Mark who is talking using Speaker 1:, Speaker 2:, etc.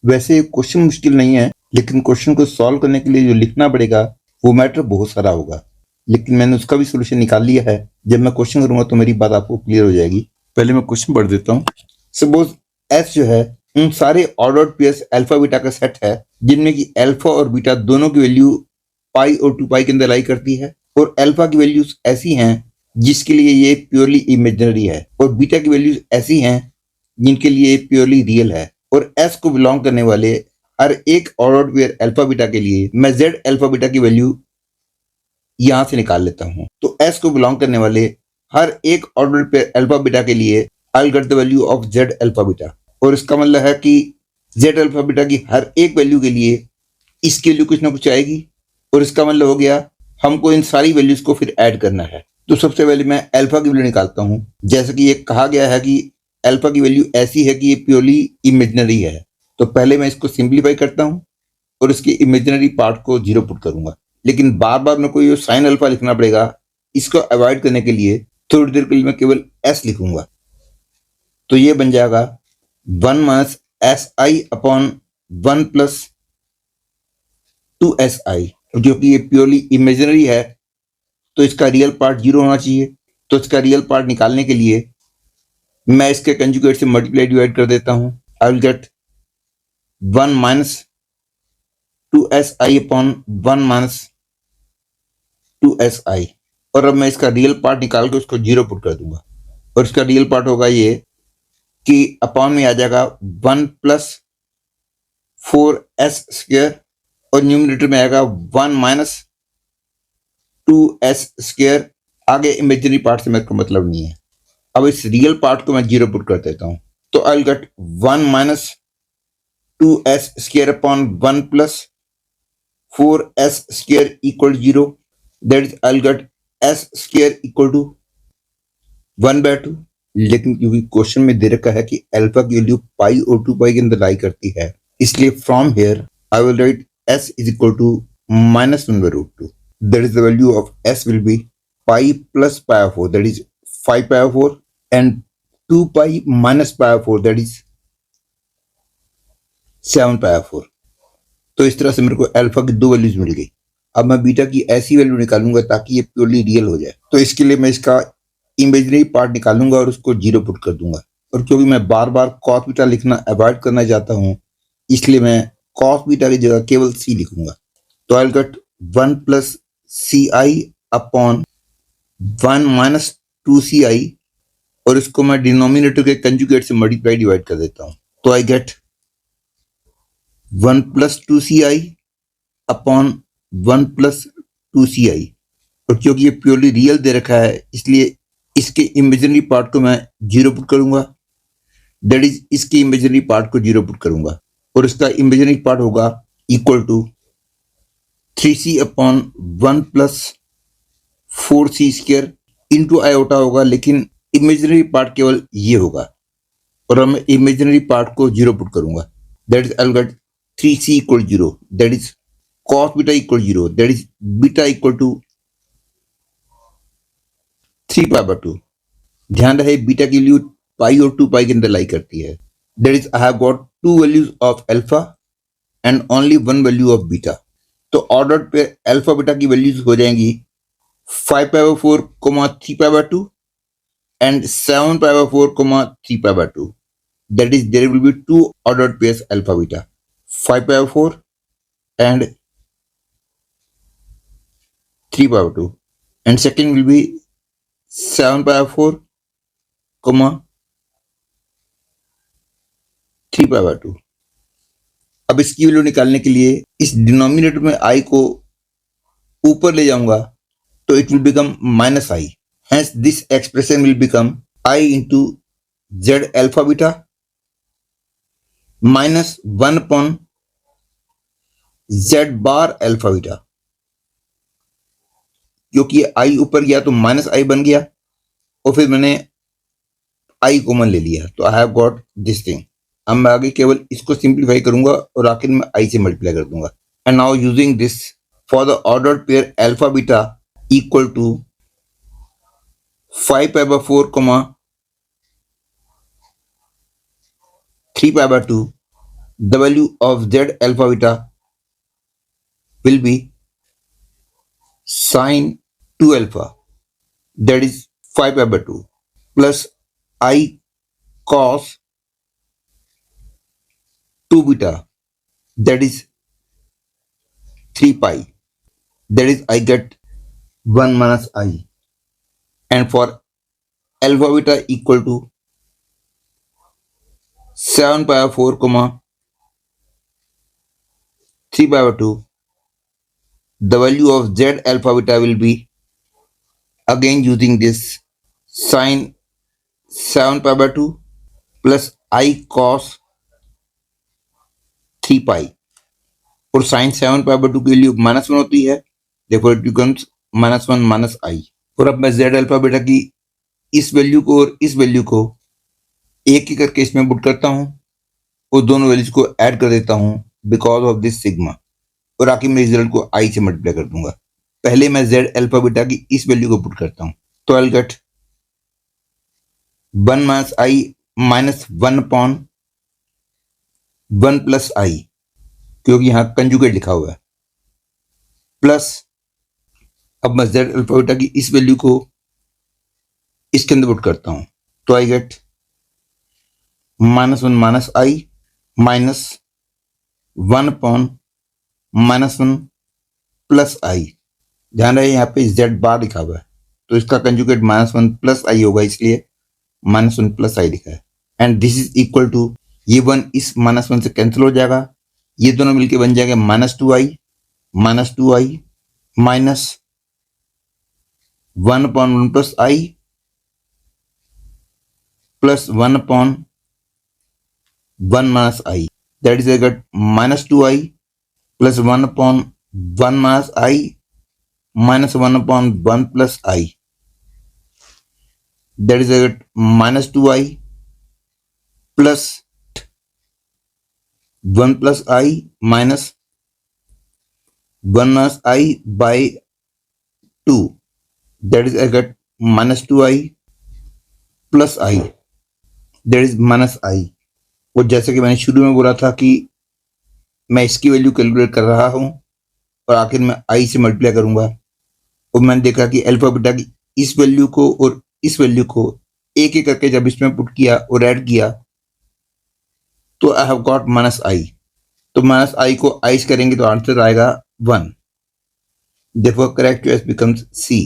Speaker 1: वैसे क्वेश्चन मुश्किल नहीं है, लेकिन क्वेश्चन को सॉल्व करने के लिए जो लिखना पड़ेगा वो मैटर बहुत सारा होगा, लेकिन मैंने उसका भी सोल्यूशन निकाल लिया है। जब मैं क्वेश्चन करूंगा तो मेरी बात आपको क्लियर हो जाएगी। पहले मैं क्वेश्चन पढ़ देता हूँ। सपोज एस जो है उन सारे ऑर्डर्ड पेयर्स अल्फा बीटा का सेट है जिनमें कि अल्फा और बीटा दोनों की वैल्यू पाई और 2 पाई के अंदर लाई करती है, और अल्फा की वैल्यूज ऐसी हैं जिसके लिए ये प्योरली इमेजिनरी है, और बीटा की वैल्यूज ऐसी हैं जिनके लिए प्योरली रियल है। और एस को बिलोंग करने वाले हर एक ऑर्डर्ड पेयर अल्फा बीटा के लिए मैं जेड अल्फा बीटा की वैल्यू यहां से निकाल लेता हूं। तो एस को बिलोंग करने वाले हर एक ऑर्डर्ड पेयर अल्फा बीटा के लिए I get the value of Z alpha beta, और इसका मतलब है कि जेड अल्फा बीटा की हर एक वैल्यू के लिए इसकी वैल्यू कुछ ना कुछ आएगी, और इसका मतलब हो गया हमको इन सारी वैल्यूज को फिर ऐड करना है। तो सबसे पहले मैं अल्फा की वैल्यू निकालता हूं। जैसे कि ये कहा गया है कि अल्फा की वैल्यू ऐसी है कि ये प्योरली इमेजिनरी है, तो पहले मैं इसको सिंप्लीफाई करता हूं और इसके इमेजिनरी पार्ट को जीरो पुट करूंगा। लेकिन बार बार मेरे को ये साइन अल्फा लिखना पड़ेगा, इसको अवॉइड करने के लिए थोड़ी देर के लिए मैं केवल एस लिखूंगा। तो ये बन जाएगा 1 minus S I upon 1 plus 2si, जो कि ये प्योरली इमेजिनरी है, तो इसका रियल पार्ट जीरो होना चाहिए। तो इसका रियल पार्ट निकालने के लिए मैं इसके कंजुगेट से मल्टीप्लाई डिवाइड कर देता हूं। आई will get 1 minus 2si upon 1 minus 2si, और अब मैं इसका रियल पार्ट निकाल के उसको जीरो पुट कर दूंगा, और इसका रियल पार्ट होगा ये कि अपॉन में आ जाएगा 1 प्लस 4s स्क्वायर, और न्यूमरेटर में आएगा 1 माइनस 2s स्क्वायर। आगे इमेजिनरी पार्ट से मेरे को मतलब नहीं है। अब इस रियल पार्ट को मैं जीरो पुट कर देता हूं, तो I will get 1 minus 2s square upon 1 plus 4s square equal 0, that is I will get s square equal to 1/2। लेकिन क्योंकि क्वेश्चन में दे रखा है कि अल्फा की वैल्यू पाई और 2 पाई के अंदर लाई करती है, इसलिए from here I will write s is equal to minus 1/√2. That is the value of s will be pi plus pi of 4, that is 5 pi of 4, and 2 pi minus pi of 4, that is 7 pi of 4. तो इस तरह से मेरे को alpha की दो values मिल गई। अब मैं बीटा की ऐसी वैल्यू निकालूंगा ताकि ये प्योरली रियल हो जाए। तो इसके लिए मैं इसका इमेजिनरी पार्ट निकालूंगा और उसको जीरो पुट कर दूंगा, और क्योंकि मैं बार बार कॉस बीटा लिखना अवॉइड करना चाहता हूं, इसलिए मैं कॉस बीटा की जगह केवल सी लिखूंगा। तो I will get 1 plus C I upon 1 minus 2ci, और इसको मैं डिनोमिनेटर के कंजुगेट से मल्टीप्लाई डिवाइड कर देता हूं। तो I get 1 plus 2ci upon 1 plus 2ci, और क्योंकि ये प्योरली रियल दे रखा है इसलिए इसके इमेजिनरी पार्ट को मैं जीरो पुट करूंगा, दैट इज इसके इमेजिनरी पार्ट को जीरो पुट करूंगा, और इसका इमेजिनरी पार्ट होगा equal to 3c upon 1 plus 4c square into iota होगा, लेकिन इमेजिनरी पार्ट केवल ये होगा, और अब मैं इमेजिनरी पार्ट को जीरो पुट करूंगा, that is I will get 3c equal 0, that is cos beta equal 0, that is beta equal to 3 pi/2। ध्यान रहे बीटा की वैल्यू पाई और 2 पाई के अंदर लाई करती है। That is I have got 2 values of alpha and only 1 value of beta. तो ordered पे अल्फा बीटा की वैल्यूज हो जाएंगी 5 pi/4, 3 pi/2 and 7 pi/4, 3 pi/2। That is, there will be 2 ordered pairs alpha beta, 5 pi/4 and 3 pi/2, and second will be 7 pi/4, 3 pi/2। अब इसकी value निकालने के लिए इस डिनोमिनेटर में i को ऊपर ले जाऊंगा, तो it will become -i। Hence, this expression will become I into z alpha beta minus 1 upon z bar alpha beta। क्योंकि i ऊपर गया तो -i बन गया, और फिर मैंने i कॉमन ले लिया, तो I have got this thing. अब मैं आगे केवल इसको सिंप्लीफाई करूंगा और आखिर में i से मल्टीप्लाई कर दूंगा। And now using this for the ordered pair alpha beta equal to 5 pi/4, 3 pi/2, the value of z alpha beta will be sine 2 alpha, that is 5 pi by 2, plus I cos 2 beta, that is 3 pi, that is I get 1 minus I. And for alpha beta equal to 7 pi by 4 comma 3 pi by 2, the value of z alpha beta will be, again using this, sine 7 pi by 2 plus I cos 3 pi, और sign 7 pi by 2 की value -1 होती है, देखो it becomes -1 minus I। और अब मैं z alpha beta की इस वैल्यू को और इस वैल्यू को एक एक करके इसमें पुट करता हूं और दोनों वैल्यूज को ऐड कर देता हूं बिकॉज ऑफ दिस सिग्मा, और आखिर में रिजल्ट को I से मल्टीप्लाई कर दूंगा। पहले मैं z अल्फा बीटा की इस वैल्यू को पुट करता हूं, तो I get 1 minus I minus 1 upon 1 plus I, क्योंकि यहां कंजुगेट लिखा हुआ है, प्लस अब मैं z अल्फा बीटा की इस वैल्यू को इसके अंदर पुट करता हूं, तो I get -1 minus I minus 1 upon -1 plus I। ध्यान रहे यहाँ पे z बार लिखा हुआ है, तो इसका कंजुगेट -1 plus I होगा, इसलिए -1 plus I लिखा है। And this is equal to, ये 1 इस -1 से कैंसिल हो जाएगा, ये दोनों मिलके बन जाएगा -2I minus 1 upon 1 plus I plus 1 upon 1 minus I, that is I get -2I plus 1 upon 1 minus I minus 1 upon 1 plus I, that is I get -2I plus 1 plus I minus 1 minus I by 2, that is I get -2I plus I, that is minus I। और जैसे कि मैंने शुरू में बोला था कि मैं इसकी वैल्यू कैलकुलेट कर रहा हूं और आखिर में I से मल्टीप्लाई करूंगा, और मैंने देखा कि अल्फा बीटा की इस वैल्यू को और इस वैल्यू को एक एक करके जब इसमें पुट किया और ऐड किया तो आई हैव गॉट -I। तो -I को I से करेंगे तो आंसर आएगा 1। Therefore correct choice becomes C।